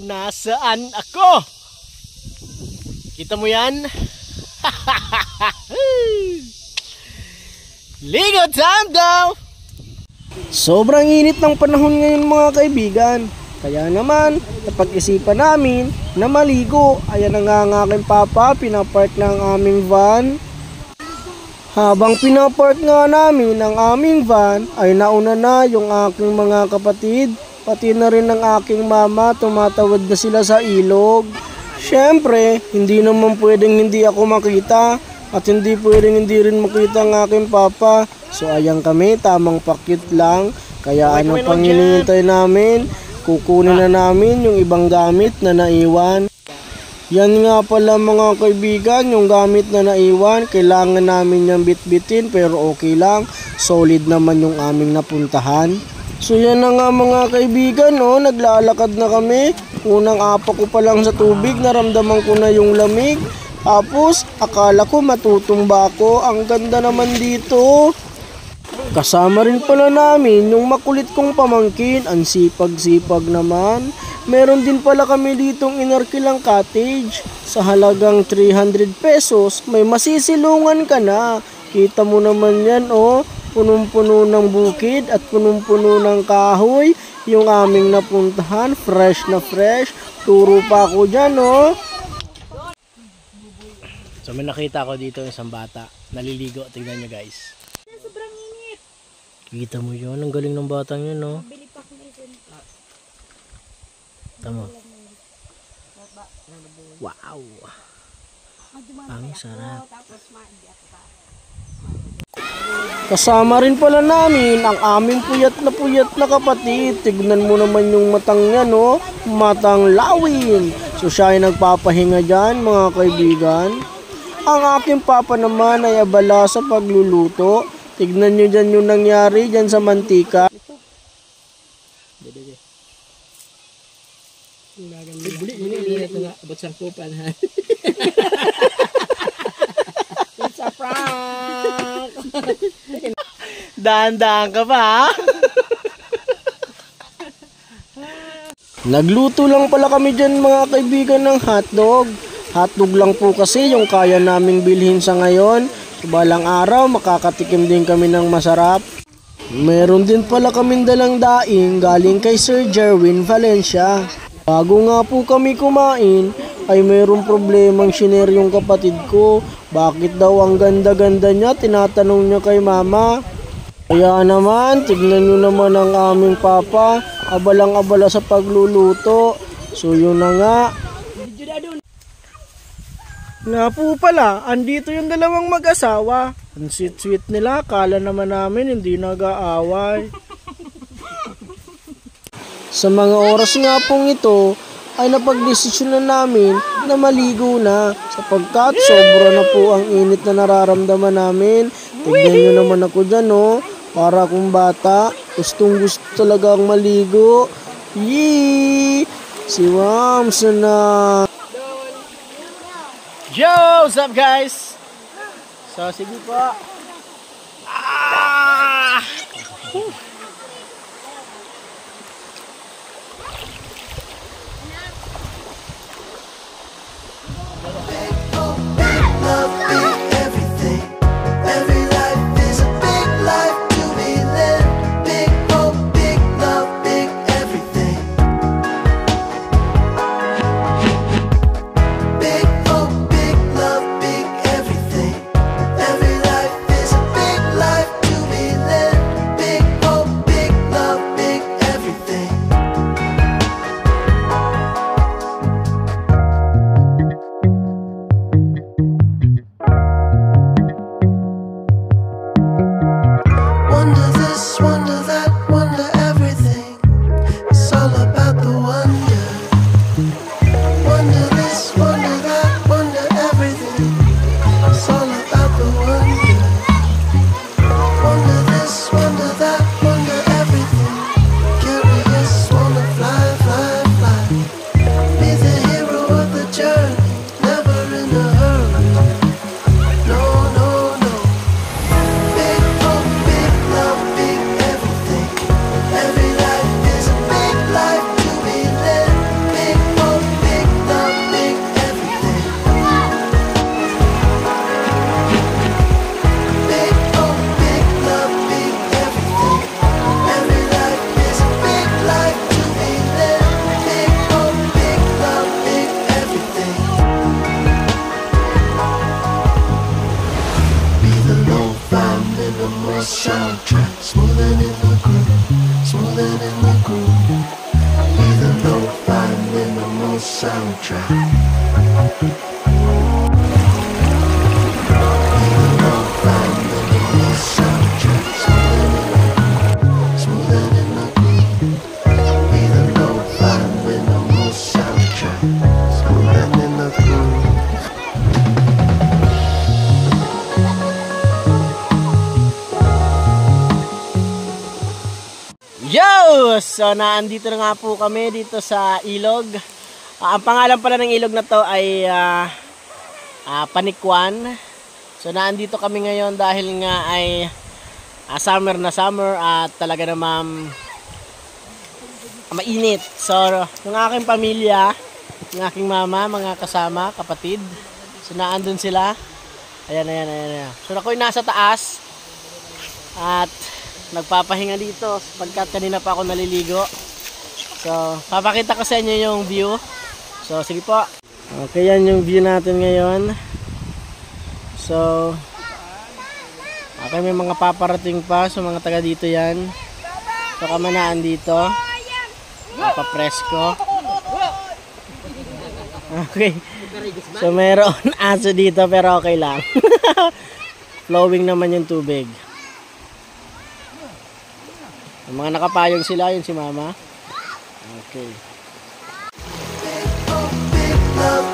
Nasaan ako? Kita mo yan? Ligo time daw! Sobrang init ng panahon ngayon mga kaibigan. Kaya naman, napag-isipan namin na maligo. Ayan na nga ang aking papa, pinapark ng aming van. Habang pinapark nga namin ang aming van, ay nauna na yung aking mga kapatid. Pati na rin ang aking mama, tumatawid na sila sa ilog. Siyempre, hindi naman pwedeng hindi ako makita. At hindi pwedeng hindi rin makita ang aking papa. So ayan kami, tamang pakit lang. Kaya ano pang hinihintay namin? Kukunin na namin yung ibang gamit na naiwan. Yan nga pala mga kaibigan, yung gamit na naiwan, kailangan namin yung bitbitin pero okay lang. Solid naman yung aming napuntahan. So yan na nga mga kaibigan, oh, naglalakad na kami. Unang apa ko pa lang sa tubig, naramdaman ko na yung lamig. Tapos akala ko matutumba ako, ang ganda naman dito. Kasama rin pala namin yung makulit kong pamangkin, ang sipag-sipag naman. Meron din pala kami ditong inarkilang cottage. Sa halagang 300 pesos, may masisilungan ka na. Kita mo naman yan, oh. Punong-puno ng bukid at punong-puno ng kahoy. Yung aming napuntahan, fresh na fresh. Turo pa ako dyan, oh. So may nakita ko dito isang bata. Naliligo. Tignan nyo guys. Sobrang init. Kita mo yun. Ang galing ng batang yun, oh. Bili pa ko nito. Tama. Wow. Ang sarap. Kasama rin pala namin ang aming puyat na kapatid. Tignan mo naman yung matang yan, oh. Matang lawin. So siya ay nagpapahinga dyan mga kaibigan. Ang aking papa naman ay abala sa pagluluto. Tignan nyo dyan yung nangyari dyan sa mantika. It's a prank. Daan-daan ka pa, ha? Nagluto lang pala kami dyan mga kaibigan ng hotdog. Hotdog lang po kasi yung kaya naming bilhin sa ngayon. So balang araw makakatikim din kami ng masarap. Meron din pala kaming dalang daing galing kay Sir Jerwin Valencia. Bago nga po kami kumain ay mayroong problemang shiner yung kapatid ko. Bakit daw ang ganda-ganda niya? Tinatanong niya kay mama. Kaya naman, tignan nyo naman ang aming papa. Abalang-abala sa pagluluto. So yun na nga. Nga po pala, andito yung dalawang mag-asawa. Ang sweet-sweet nila, kala naman namin hindi nag-aaway. Sa mga oras nga pong ito, ay napag-desisyon na namin na maligo na. Sapagkat sobra na po ang init na nararamdaman namin. Tignan nyo naman ako dyan, oh. Para akong bata, gustong gusto talagang maligo. Yee! Si Wams na. Yo! What's up guys? So sige po. minimal soundtrack. Smoothing in the groove, smoothing in the groove. Be the lo-fi minimal soundtrack. Be the lo-fi minimal soundtrack. Smoothing in the groove, be the lo-fi minimal soundtrack. Smoothing in the groove. Yo! So, naandito na nga po kami dito sa ilog. Ang pangalan pala ng ilog na to ay Panikwan. So, naandito kami ngayon dahil nga ay summer na summer at talaga namang mainit. So, yung aking pamilya, yung aking mama, mga kasama, kapatid. So, naandun sila. Ayan. So, ako'y nasa taas. At nagpapahinga dito pagkat kanina pa ako naliligo. So, papakita ko sa inyo yung view. So, sige po. Okay, yan yung view natin ngayon. So, okay, may mga paparating pa. So, mga taga dito yan. So, kamanaan dito. Papapresko. Okay. So, meron aso dito pero okay lang. Flowing naman yung tubig. Yung mga nakapayong sila, yun si mama. Okay. Big love